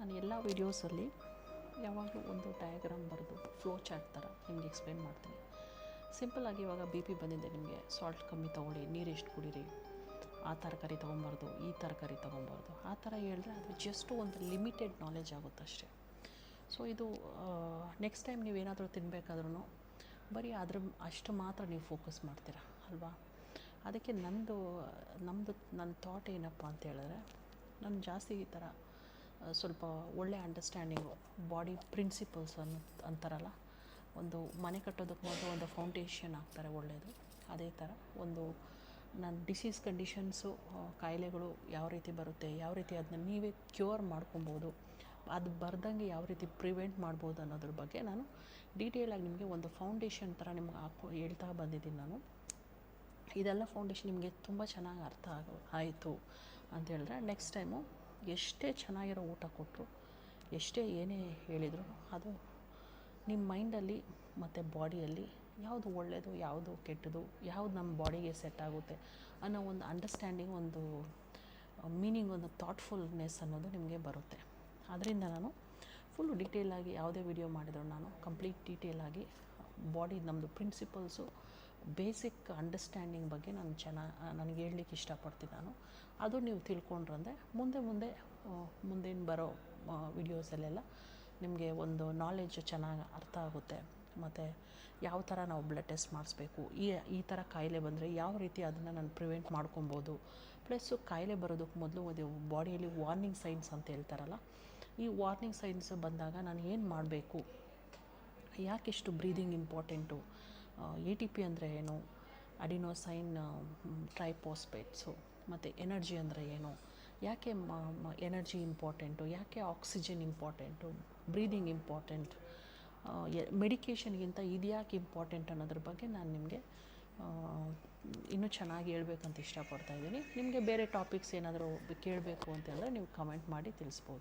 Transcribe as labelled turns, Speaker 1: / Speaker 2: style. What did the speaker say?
Speaker 1: ನಾನು ಎಲ್ಲ ವೀಡಿಯೋಸಲ್ಲಿ ಯಾವಾಗಲೂ ಒಂದು ಡಯಾಗ್ರಾಮ್ ಬರೆದು ಫ್ಲೋ ಚಾರ್ಟ್ ಥರ ನಿಮಗೆ ಎಕ್ಸ್ಪ್ಲೇನ್ ಮಾಡ್ತೀನಿ. ಸಿಂಪಲ್ಲಾಗಿ ಇವಾಗ ಬಿ ಪಿ ಬಂದಿದೆ, ನಿಮಗೆ ಸಾಲ್ಟ್ ಕಮ್ಮಿ ತೊಗೊಳ್ಳಿ, ನೀರು ಎಷ್ಟು ಕುಡೀರಿ, ಆ ತರಕಾರಿ ತೊಗೊಬಾರ್ದು, ಈ ತರಕಾರಿ ತೊಗೊಬಾರ್ದು, ಆ ಥರ ಹೇಳಿದ್ರೆ ಅದು ಜಸ್ಟು ಒಂದು ಲಿಮಿಟೆಡ್ ನಾಲೆಜ್ ಆಗುತ್ತೆ ಅಷ್ಟೇ. ಸೊ ಇದು ನೆಕ್ಸ್ಟ್ ಟೈಮ್ ನೀವೇನಾದರೂ ತಿನ್ನಬೇಕಾದ್ರೂ ಬರೀ ಅಷ್ಟು ಮಾತ್ರ ನೀವು ಫೋಕಸ್ ಮಾಡ್ತೀರಾ ಅಲ್ವಾ. ಅದಕ್ಕೆ ನನ್ನ ಥಾಟ್ ಏನಪ್ಪ ಅಂತ ಹೇಳಿದ್ರೆ, ನಾನು ಜಾಸ್ತಿ ಈ ಥರ ಸ್ವಲ್ಪ ಒಳ್ಳೆ ಅಂಡರ್ಸ್ಟ್ಯಾಂಡಿಂಗು, ಬಾಡಿ ಪ್ರಿನ್ಸಿಪಲ್ಸ್ ಅಂತಾರಲ್ಲ, ಒಂದು ಮನೆ ಕಟ್ಟೋದಕ್ಕೆ ಮೊದಲು ಒಂದು ಫೌಂಡೇಶನ್ ಹಾಕ್ತಾರೆ ಒಳ್ಳೆಯದು. ಅದೇ ಥರ ಒಂದು ನನ್ನ ಡಿಸೀಸ್ ಕಂಡೀಷನ್ಸು, ಕಾಯಿಲೆಗಳು ಯಾವ ರೀತಿ ಬರುತ್ತೆ, ಯಾವ ರೀತಿ ಅದನ್ನ ನೀವೇ ಕ್ಯೂರ್ ಮಾಡ್ಕೊಬೋದು, ಅದು ಬರ್ದಂಗೆ ಯಾವ ರೀತಿ ಪ್ರಿವೆಂಟ್ ಮಾಡ್ಬೋದು ಅನ್ನೋದ್ರ ಬಗ್ಗೆ ನಾನು ಡೀಟೇಲಾಗಿ ನಿಮಗೆ ಒಂದು ಫೌಂಡೇಶನ್ ಥರ ನಿಮ್ಗೆ ಹೇಳ್ತಾ ಬಂದಿದ್ದೀನಿ ನಾನು. ಇದೆಲ್ಲ ಫೌಂಡೇಶನ್ ನಿಮಗೆ ತುಂಬ ಚೆನ್ನಾಗಿ ಅರ್ಥ ಆಯಿತು ಅಂತ ಹೇಳಿದ್ರೆ ನೆಕ್ಸ್ಟ್ ಟೈಮು ಎಷ್ಟೇ ಚೆನ್ನಾಗಿರೋ ಊಟ ಕೊಟ್ಟರು, ಎಷ್ಟೇ ಏನೇ ಹೇಳಿದ್ರು, ಅದು ನಿಮ್ಮ ಮೈಂಡಲ್ಲಿ ಮತ್ತು ಬಾಡಿಯಲ್ಲಿ ಯಾವುದು ಒಳ್ಳೆಯದು, ಯಾವುದು ಕೆಟ್ಟದು, ಯಾವುದು ನಮ್ಮ ಬಾಡಿಗೆ ಸೆಟ್ ಆಗುತ್ತೆ ಅನ್ನೋ ಒಂದು ಅಂಡರ್ಸ್ಟ್ಯಾಂಡಿಂಗ್, ಒಂದು ಮೀನಿಂಗ್, ಒಂದು ಥಾಟ್ಫುಲ್ನೆಸ್ ಅನ್ನೋದು ನಿಮಗೆ ಬರುತ್ತೆ. ಅದರಿಂದ ನಾನು ಫುಲ್ಲು ಡೀಟೇಲಾಗಿ ಯಾವುದೇ ವಿಡಿಯೋ ಮಾಡಿದ್ರು ನಾನು ಕಂಪ್ಲೀಟ್ ಡೀಟೇಲಾಗಿ ಬಾಡಿ ನಮ್ಮದು ಪ್ರಿನ್ಸಿಪಲ್ಸು, ಬೇಸಿಕ್ ಅಂಡರ್ಸ್ಟ್ಯಾಂಡಿಂಗ್ ಬಗ್ಗೆ ನಾನು ನನಗೆ ಹೇಳಲಿಕ್ಕೆ ಇಷ್ಟಪಡ್ತೀನಿ ನಾನು. ಅದು ನೀವು ತಿಳ್ಕೊಂಡ್ರಂದರೆ ಮುಂದೇನು ಬರೋ ವಿಡಿಯೋಸಲ್ಲೆಲ್ಲ ನಿಮಗೆ ಒಂದು ನಾಲೆಜ್ ಚೆನ್ನಾಗಿ ಅರ್ಥ ಆಗುತ್ತೆ. ಮತ್ತು ಯಾವ ಥರ ನಾವು ಬ್ಲಡ್ ಟೆಸ್ಟ್ ಮಾಡಿಸ್ಬೇಕು, ಈ ಥರ ಕಾಯಿಲೆ ಬಂದರೆ ಯಾವ ರೀತಿ ಅದನ್ನು ನಾನು ಪ್ರಿವೆಂಟ್ ಮಾಡ್ಕೊಬೋದು. ಪ್ಲಸ್ಸು ಕಾಯಿಲೆ ಬರೋದಕ್ಕೆ ಮೊದಲು ಒಂದು ಬಾಡಿಯಲ್ಲಿ ವಾರ್ನಿಂಗ್ ಸೈನ್ಸ್ ಅಂತ ಹೇಳ್ತಾರಲ್ಲ, ಈ ವಾರ್ನಿಂಗ್ ಸೈನ್ಸ್ ಬಂದಾಗ ನಾನು ಏನು ಮಾಡಬೇಕು, ಯಾಕೆಷ್ಟು ಬ್ರೀದಿಂಗ್ ಇಂಪಾರ್ಟೆಂಟು, ATP ಅಂದರೆ ಏನು, ಅಡಿನೋಸೈನ್ ಟ್ರೈಫಾಸ್ಫೇಟ್ಸು, ಮತ್ತು ಎನರ್ಜಿ ಅಂದರೆ ಏನು, ಯಾಕೆ ಎನರ್ಜಿ ಇಂಪಾರ್ಟೆಂಟು, ಯಾಕೆ ಆಕ್ಸಿಜನ್ ಇಂಪಾರ್ಟೆಂಟು, ಬ್ರೀದಿಂಗ್ ಇಂಪಾರ್ಟೆಂಟ್, ಮೆಡಿಕೇಷನ್ಗಿಂತ ಇದು ಯಾಕೆ ಇಂಪಾರ್ಟೆಂಟ್ ಅನ್ನೋದ್ರ ಬಗ್ಗೆ ನಾನು ನಿಮಗೆ ಇನ್ನೂ ಚೆನ್ನಾಗಿ ಹೇಳ್ಬೇಕಂತ ಇಷ್ಟಪಡ್ತಾಯಿದ್ದೀನಿ. ನಿಮಗೆ ಬೇರೆ ಟಾಪಿಕ್ಸ್ ಏನಾದರೂ ಕೇಳಬೇಕು ಅಂತಂದರೆ ನೀವು ಕಮೆಂಟ್ ಮಾಡಿ ತಿಳಿಸ್ಬೋದು.